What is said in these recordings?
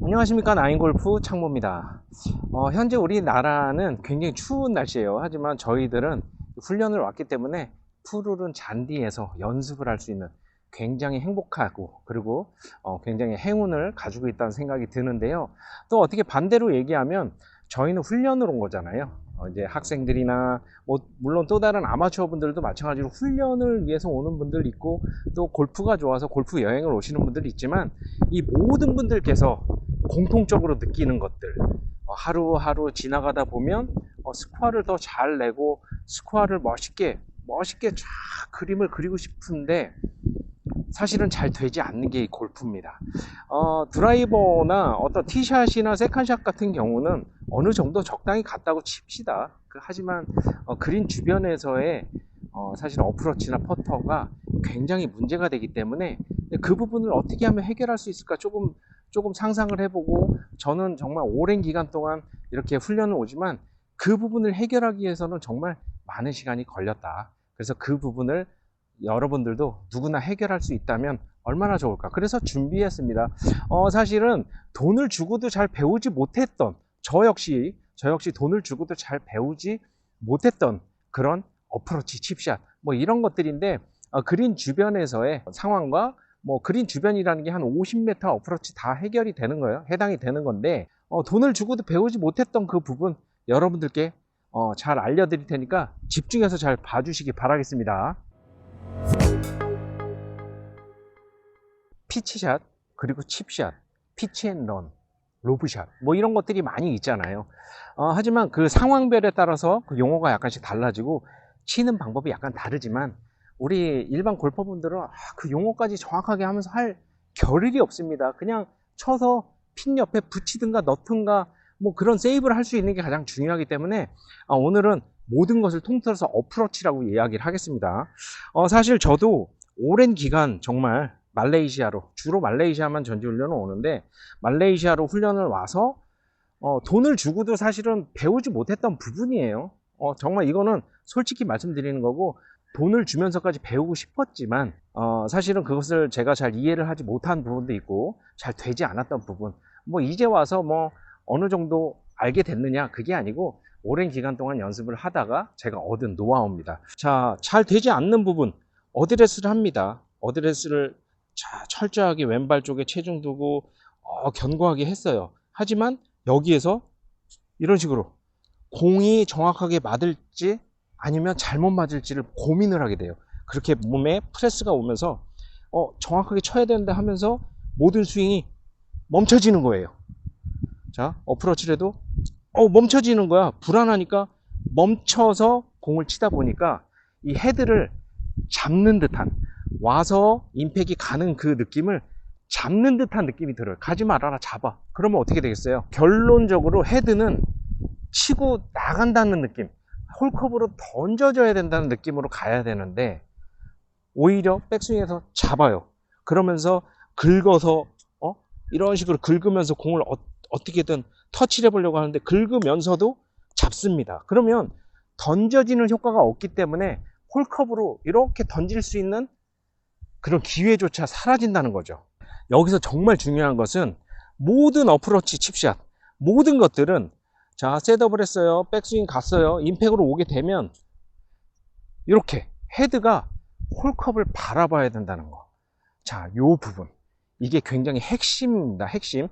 안녕하십니까. 나인골프 창모입니다. 현재 우리나라는 굉장히 추운 날씨예요. 하지만 저희들은 훈련을 왔기 때문에 푸르른 잔디에서 연습을 할 수 있는 굉장히 행복하고 그리고 굉장히 행운을 가지고 있다는 생각이 드는데요. 또 어떻게 반대로 얘기하면 저희는 훈련을 온 거잖아요. 이제 학생들이나 물론 또 다른 아마추어 분들도 마찬가지로 훈련을 위해서 오는 분들 있고, 또 골프가 좋아서 골프 여행을 오시는 분들이 있지만, 이 모든 분들께서 공통적으로 느끼는 것들, 하루하루 지나가다 보면 스코어를 더 잘 내고 스코어를 멋있게 쫙 그림을 그리고 싶은데 사실은 잘 되지 않는 게 이 골프입니다. 드라이버나 어떤 티샷이나 세컨샷 같은 경우는 어느 정도 적당히 갔다고 칩시다. 하지만 그린 주변에서의 사실 어프로치나 퍼터가 굉장히 문제가 되기 때문에 그 부분을 어떻게 하면 해결할 수 있을까 조금 상상을 해보고, 저는 정말 오랜 기간 동안 이렇게 훈련을 오지만 그 부분을 해결하기 위해서는 정말 많은 시간이 걸렸다. 그래서 그 부분을 여러분들도 누구나 해결할 수 있다면 얼마나 좋을까. 그래서 준비했습니다. 사실은 돈을 주고도 잘 배우지 못했던 저 역시 돈을 주고도 잘 배우지 못했던 그런 어프로치, 칩샷 이런 것들인데, 그린 주변에서의 상황과 그린 주변이라는 게 한 50m 어프로치 다 해결이 되는 거예요. 해당이 되는 건데, 돈을 주고도 배우지 못했던 그 부분 여러분들께 잘 알려드릴 테니까 집중해서 잘 봐주시기 바라겠습니다. 피치샷, 그리고 칩샷, 피치앤런, 로브샷 이런 것들이 많이 있잖아요. 하지만 그 상황별에 따라서 그 용어가 약간씩 달라지고 치는 방법이 약간 다르지만, 우리 일반 골퍼분들은 그 용어까지 정확하게 하면서 할 겨를이 없습니다. 그냥 쳐서 핀 옆에 붙이든가 넣든가 그런 세이브를 할 수 있는 게 가장 중요하기 때문에 오늘은 모든 것을 통틀어서 어프로치라고 이야기를 하겠습니다. 사실 저도 오랜 기간 정말 말레이시아로, 주로 말레이시아만 전지훈련을 오는데, 말레이시아로 훈련을 와서 돈을 주고도 사실은 배우지 못했던 부분이에요. 정말 이거는 솔직히 말씀드리는 거고, 돈을 주면서까지 배우고 싶었지만 사실은 그것을 제가 잘 이해를 하지 못한 부분도 있고 잘 되지 않았던 부분, 이제 와서 어느 정도 알게 됐느냐, 그게 아니고 오랜 기간 동안 연습을 하다가 제가 얻은 노하우입니다. 자, 잘 되지 않는 부분, 어드레스를 합니다. 어드레스를 철저하게 왼발 쪽에 체중 두고 견고하게 했어요. 하지만 여기에서 이런 식으로 공이 정확하게 맞을지 아니면 잘못 맞을지를 고민을 하게 돼요. 그렇게 몸에 프레스가 오면서 정확하게 쳐야 되는데 하면서 모든 스윙이 멈춰지는 거예요. 자, 어프로치를 해도 멈춰지는 거야. 불안하니까 멈춰서 공을 치다 보니까 이 헤드를 잡는 듯한, 와서 임팩이 가는 그 느낌을 잡는 듯한 느낌이 들어요. 가지 말아라, 잡아. 그러면 어떻게 되겠어요? 결론적으로 헤드는 치고 나간다는 느낌, 홀컵으로 던져줘야 된다는 느낌으로 가야 되는데 오히려 백스윙에서 잡아요. 그러면서 긁어서 이런 식으로 긁으면서 공을 어떻게든 터치를 해보려고 하는데 긁으면서도 잡습니다. 그러면 던져지는 효과가 없기 때문에 홀컵으로 이렇게 던질 수 있는 그런 기회조차 사라진다는 거죠. 여기서 정말 중요한 것은 모든 어프로치, 칩샷, 모든 것들은, 자, 셋업을 했어요, 백스윙 갔어요, 임팩으로 오게 되면 이렇게 헤드가 홀컵을 바라봐야 된다는 거. 자, 요 부분, 이게 굉장히 핵심입니다. 핵심.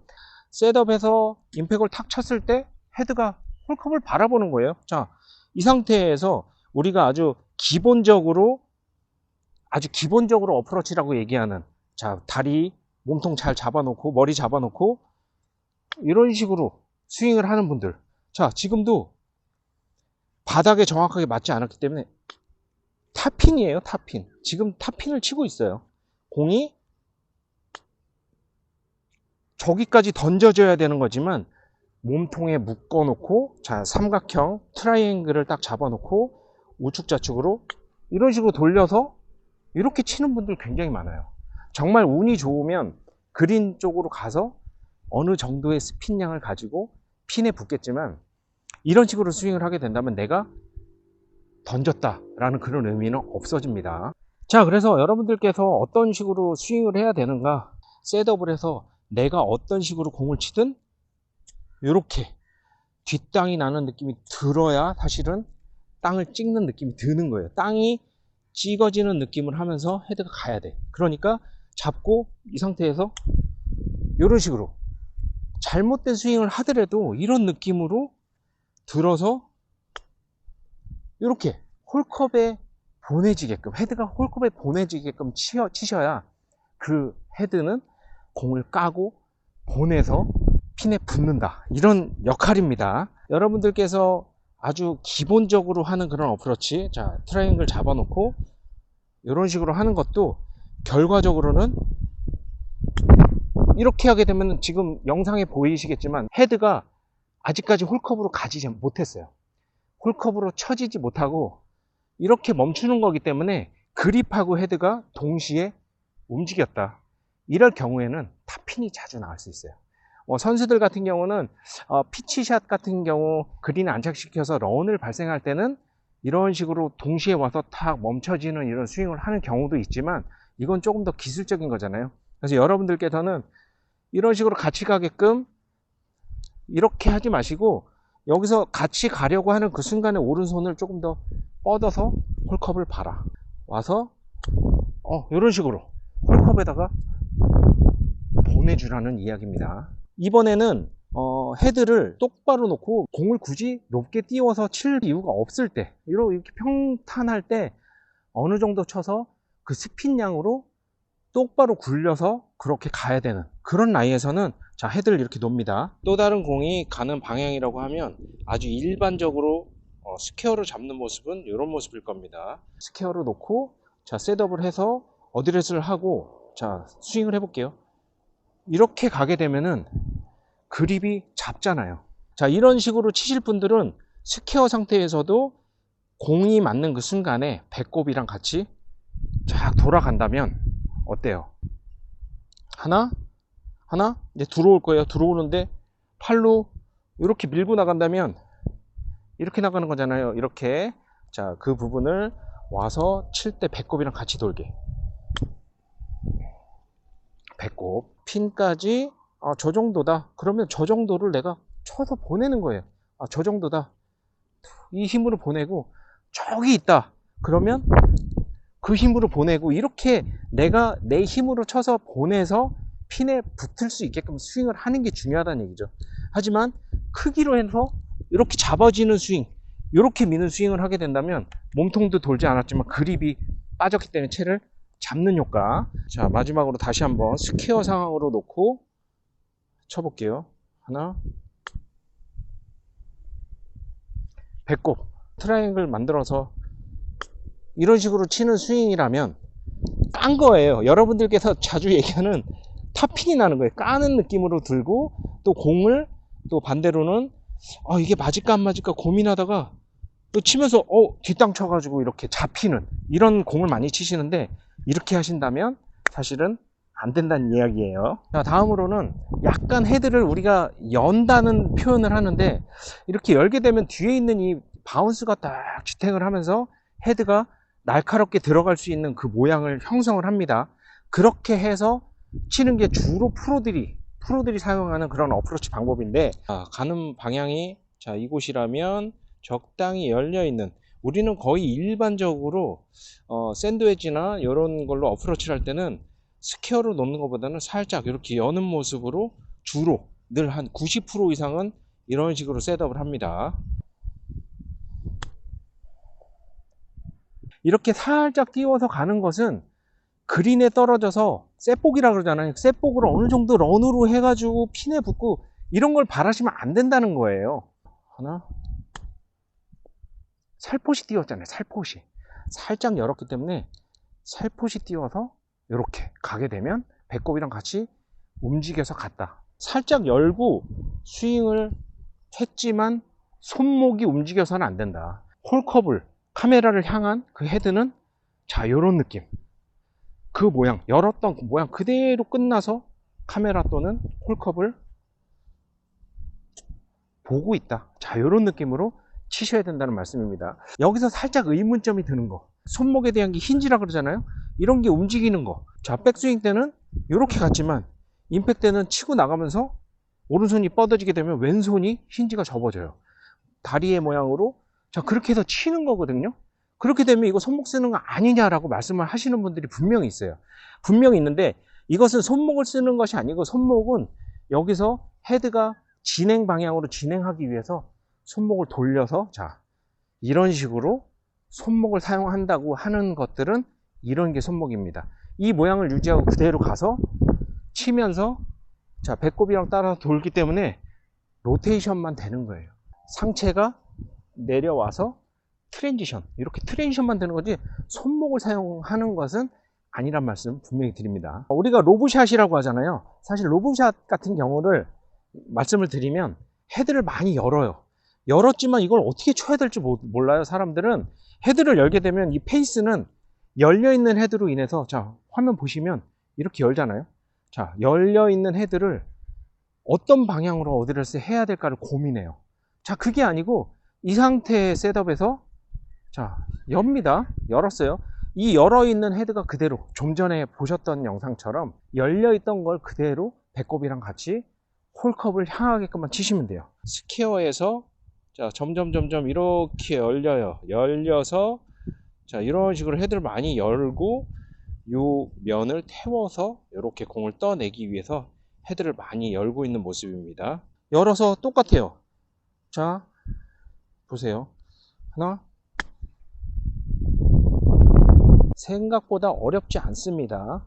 셋업해서 임팩을 탁 쳤을 때 헤드가 홀컵을 바라보는 거예요. 자, 이 상태에서 우리가 아주 기본적으로 어프로치라고 얘기하는, 자, 다리, 몸통 잘 잡아놓고 머리 잡아놓고 이런 식으로 스윙을 하는 분들, 자, 지금도 바닥에 정확하게 맞지 않았기 때문에 탑핀이에요. 탑핀. 지금 탑핀을 치고 있어요. 공이 저기까지 던져져야 되는 거지만 몸통에 묶어놓고, 자, 삼각형 트라이앵글을 딱 잡아놓고 우측 좌측으로 이런 식으로 돌려서 이렇게 치는 분들 굉장히 많아요. 정말 운이 좋으면 그린 쪽으로 가서 어느 정도의 스핀량을 가지고 핀에 붙겠지만, 이런 식으로 스윙을 하게 된다면 내가 던졌다라는 그런 의미는 없어집니다. 자, 그래서 여러분들께서 어떤 식으로 스윙을 해야 되는가, 셋업을 해서 내가 어떤 식으로 공을 치든 이렇게 뒷땅이 나는 느낌이 들어야 사실은 땅을 찍는 느낌이 드는 거예요. 땅이 찍어지는 느낌을 하면서 헤드가 가야 돼. 그러니까 잡고 이 상태에서 이런 식으로 잘못된 스윙을 하더라도 이런 느낌으로 들어서 이렇게 홀컵에 보내지게끔, 헤드가 홀컵에 보내지게끔 치셔야 그 헤드는 공을 까고 보내서 핀에 붙는다, 이런 역할입니다. 여러분들께서 아주 기본적으로 하는 그런 어프로치, 자 트라이앵글 잡아놓고 이런 식으로 하는 것도 결과적으로는 이렇게 하게 되면 지금 영상에 보이시겠지만 헤드가 아직까지 홀컵으로 가지 못했어요. 홀컵으로 쳐지지 못하고 이렇게 멈추는 거기 때문에 그립하고 헤드가 동시에 움직였다. 이럴 경우에는 탑핀이 자주 나올 수 있어요. 선수들 같은 경우는 피치샷 같은 경우 그린을 안착시켜서 런을 발생할 때는 이런 식으로 동시에 와서 탁 멈춰지는 이런 스윙을 하는 경우도 있지만 이건 조금 더 기술적인 거잖아요. 그래서 여러분들께서는 이런 식으로 같이 가게끔 이렇게 하지 마시고 여기서 같이 가려고 하는 그 순간에 오른손을 조금 더 뻗어서 홀컵을 봐라. 와서 이런 식으로 홀컵에다가 보내주라는 이야기입니다. 이번에는 헤드를 똑바로 놓고 공을 굳이 높게 띄워서 칠 이유가 없을 때, 이렇게 평탄할 때 어느 정도 쳐서 그 스핀 양으로 똑바로 굴려서 그렇게 가야 되는 그런 라이에서는 자 헤드를 이렇게 놓습니다. 또 다른 공이 가는 방향이라고 하면 아주 일반적으로 스퀘어를 잡는 모습은 이런 모습일 겁니다. 스퀘어를 놓고 자 셋업을 해서 어드레스를 하고 자 스윙을 해볼게요. 이렇게 가게 되면은 그립이 잡잖아요. 자 이런 식으로 치실 분들은 스퀘어 상태에서도 공이 맞는 그 순간에 배꼽이랑 같이 쫙 돌아간다면 어때요? 하나 이제 들어올 거예요. 들어오는데 팔로 이렇게 밀고 나간다면 이렇게 나가는 거잖아요. 이렇게 자 그 부분을 와서 칠 때 배꼽이랑 같이 돌게, 배꼽 핀까지 저 정도다. 그러면 저 정도를 내가 쳐서 보내는 거예요. 저 정도다. 이 힘으로 보내고 저기 있다. 그러면 그 힘으로 보내고 이렇게 내가 내 힘으로 쳐서 보내서 핀에 붙을 수 있게끔 스윙을 하는 게 중요하다는 얘기죠. 하지만 크기로 해서 이렇게 잡아지는 스윙, 이렇게 미는 스윙을 하게 된다면 몸통도 돌지 않았지만 그립이 빠졌기 때문에 채를 잡는 효과. 자 마지막으로 다시 한번 스퀘어 상황으로 놓고 쳐볼게요. 하나, 배꼽 트라이앵글 만들어서 이런 식으로 치는 스윙이라면 깐 거예요. 여러분들께서 자주 얘기하는 탑핀이 나는 거예요. 까는 느낌으로 들고 또 공을 또 반대로는 이게 맞을까 안 맞을까 고민하다가 또 치면서 뒷땅 쳐가지고 이렇게 잡히는 이런 공을 많이 치시는데 이렇게 하신다면 사실은 안 된다는 이야기예요. 자 다음으로는 약간 헤드를 우리가 연다는 표현을 하는데 이렇게 열게 되면 뒤에 있는 이 바운스가 딱 지탱을 하면서 헤드가 날카롭게 들어갈 수 있는 그 모양을 형성을 합니다. 그렇게 해서 치는 게 주로 프로들이 사용하는 그런 어프로치 방법인데 가는 방향이 자 이곳이라면 적당히 열려 있는, 우리는 거의 일반적으로 샌드웨지나 이런 걸로 어프로치를 할 때는 스퀘어로 놓는 것보다는 살짝 이렇게 여는 모습으로 주로 늘 한 90% 이상은 이런 식으로 셋업을 합니다. 이렇게 살짝 띄워서 가는 것은 그린에 떨어져서 셋복이라 그러잖아요. 셋복을 어느 정도 런으로 해가지고 핀에 붙고 이런 걸 바라시면 안 된다는 거예요. 하나, 살포시 띄웠잖아요. 살포시 살짝 열었기 때문에 살포시 띄워서 이렇게 가게 되면 배꼽이랑 같이 움직여서 갔다. 살짝 열고 스윙을 했지만 손목이 움직여서는 안 된다. 홀컵을 카메라를 향한 그 헤드는 자 요런 느낌, 그 모양 열었던 그 모양 그대로 끝나서 카메라 또는 홀컵을 보고 있다. 자 요런 느낌으로 치셔야 된다는 말씀입니다. 여기서 살짝 의문점이 드는 거, 손목에 대한 게 힌지라 그러잖아요. 이런 게 움직이는 거. 자 백스윙 때는 이렇게 갔지만 임팩트는 치고 나가면서 오른손이 뻗어지게 되면 왼손이 힌지가 접어져요. 다리의 모양으로. 자, 그렇게 해서 치는 거거든요. 그렇게 되면 이거 손목 쓰는 거 아니냐라고 말씀을 하시는 분들이 분명히 있어요. 분명히 있는데 이것은 손목을 쓰는 것이 아니고 손목은 여기서 헤드가 진행 방향으로 진행하기 위해서 손목을 돌려서 자, 이런 식으로 손목을 사용한다고 하는 것들은 이런 게 손목입니다. 이 모양을 유지하고 그대로 가서 치면서 자, 배꼽이랑 따라서 돌기 때문에 로테이션만 되는 거예요. 상체가 내려와서 트랜지션, 이렇게 트랜지션만 되는 거지 손목을 사용하는 것은 아니란 말씀 분명히 드립니다. 우리가 로브샷이라고 하잖아요. 사실 로브샷 같은 경우를 말씀을 드리면 헤드를 많이 열어요. 열었지만 이걸 어떻게 쳐야 될지 몰라요. 사람들은 헤드를 열게 되면 이 페이스는 열려있는 헤드로 인해서 자, 화면 보시면 이렇게 열잖아요. 자, 열려있는 헤드를 어떤 방향으로 어드레스 해야 될까를 고민해요. 자, 그게 아니고 이 상태의 셋업에서 자, 엽니다. 열었어요. 이 열어있는 헤드가 그대로 좀 전에 보셨던 영상처럼 열려있던 걸 그대로 배꼽이랑 같이 홀컵을 향하게끔만 치시면 돼요. 스퀘어에서 자, 점점 이렇게 열려요. 열려서 자, 이런 식으로 헤드를 많이 열고 요 면을 태워서 이렇게 공을 떠내기 위해서 헤드를 많이 열고 있는 모습입니다. 열어서 똑같아요. 자, 보세요. 하나. 생각보다 어렵지 않습니다.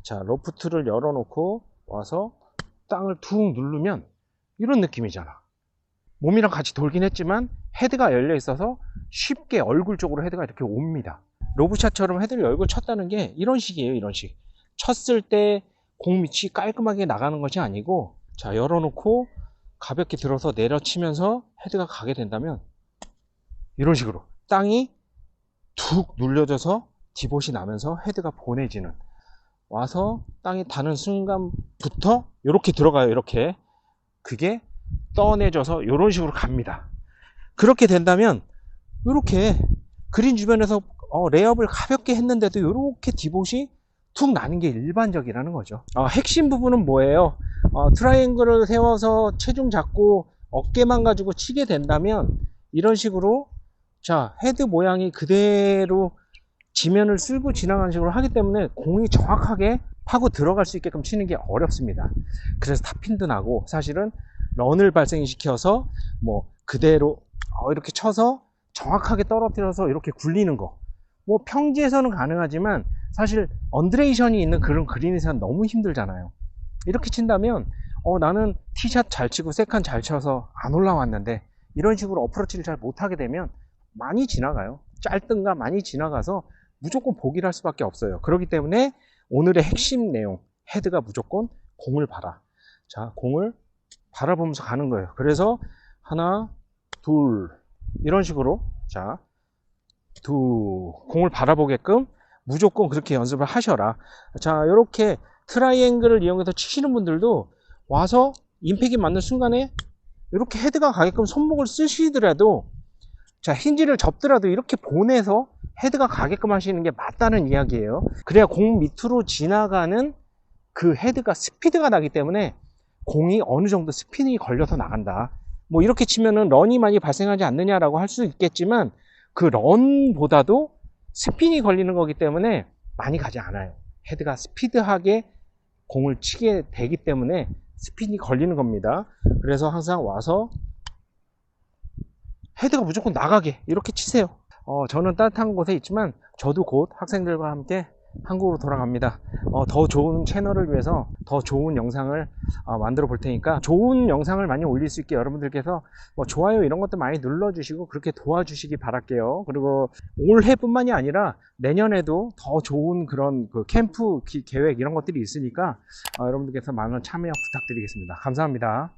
자, 로프트를 열어놓고 와서 땅을 툭 누르면 이런 느낌이잖아. 몸이랑 같이 돌긴 했지만 헤드가 열려 있어서 쉽게 얼굴 쪽으로 헤드가 이렇게 옵니다. 로브샷처럼 헤드를 열고 쳤다는 게 이런 식이에요. 이런 식. 쳤을 때 공 밑이 깔끔하게 나가는 것이 아니고 자, 열어놓고 가볍게 들어서 내려치면서 헤드가 가게 된다면 이런 식으로 땅이 툭 눌려져서 디봇이 나면서 헤드가 보내지는 와서 땅이 닿는 순간부터 이렇게 들어가요. 이렇게 그게 떠내져서 이런 식으로 갑니다. 그렇게 된다면 이렇게 그린 주변에서 레이업을 가볍게 했는데도 이렇게 디봇이 툭 나는 게 일반적이라는 거죠. 핵심 부분은 뭐예요? 트라이앵글을 세워서 체중 잡고 어깨만 가지고 치게 된다면 이런 식으로 자, 헤드 모양이 그대로 지면을 쓸고 지나가는 식으로 하기 때문에 공이 정확하게 파고 들어갈 수 있게끔 치는 게 어렵습니다. 그래서 탑핀도 나고 사실은 런을 발생시켜서 뭐 그대로 이렇게 쳐서 정확하게 떨어뜨려서 이렇게 굴리는 거 뭐 평지에서는 가능하지만 사실 언드레이션이 있는 그런 그린에서는 너무 힘들잖아요. 이렇게 친다면 나는 티샷 잘 치고 세컨 잘 쳐서 안 올라왔는데 이런 식으로 어프로치를 잘 못하게 되면 많이 지나가요. 짧든가 많이 지나가서 무조건 보기를 할 수밖에 없어요. 그렇기 때문에 오늘의 핵심 내용, 헤드가 무조건 공을 봐라. 자, 공을 바라보면서 가는 거예요. 그래서 하나, 둘 이런 식으로 자, 공을 바라보게끔 무조건 그렇게 연습을 하셔라. 자, 이렇게 트라이앵글을 이용해서 치시는 분들도 와서 임팩이 맞는 순간에 이렇게 헤드가 가게끔 손목을 쓰시더라도 자, 힌지를 접더라도 이렇게 보내서 헤드가 가게끔 하시는 게 맞다는 이야기예요. 그래야 공 밑으로 지나가는 그 헤드가 스피드가 나기 때문에 공이 어느 정도 스피닝이 걸려서 나간다. 뭐 이렇게 치면은 런이 많이 발생하지 않느냐라고 할 수 있겠지만 그 런보다도 스핀이 걸리는 거기 때문에 많이 가지 않아요. 헤드가 스피드하게 공을 치게 되기 때문에 스핀이 걸리는 겁니다. 그래서 항상 와서 헤드가 무조건 나가게 이렇게 치세요. 저는 따뜻한 곳에 있지만 저도 곧 학생들과 함께 한국으로 돌아갑니다. 더 좋은 채널을 위해서 더 좋은 영상을 만들어 볼 테니까 좋은 영상을 많이 올릴 수 있게 여러분들께서 뭐 좋아요 이런 것도 많이 눌러주시고 그렇게 도와주시기 바랄게요. 그리고 올해뿐만이 아니라 내년에도 더 좋은 그런 그 캠프 계획 이런 것들이 있으니까 여러분들께서 많은 참여 부탁드리겠습니다. 감사합니다.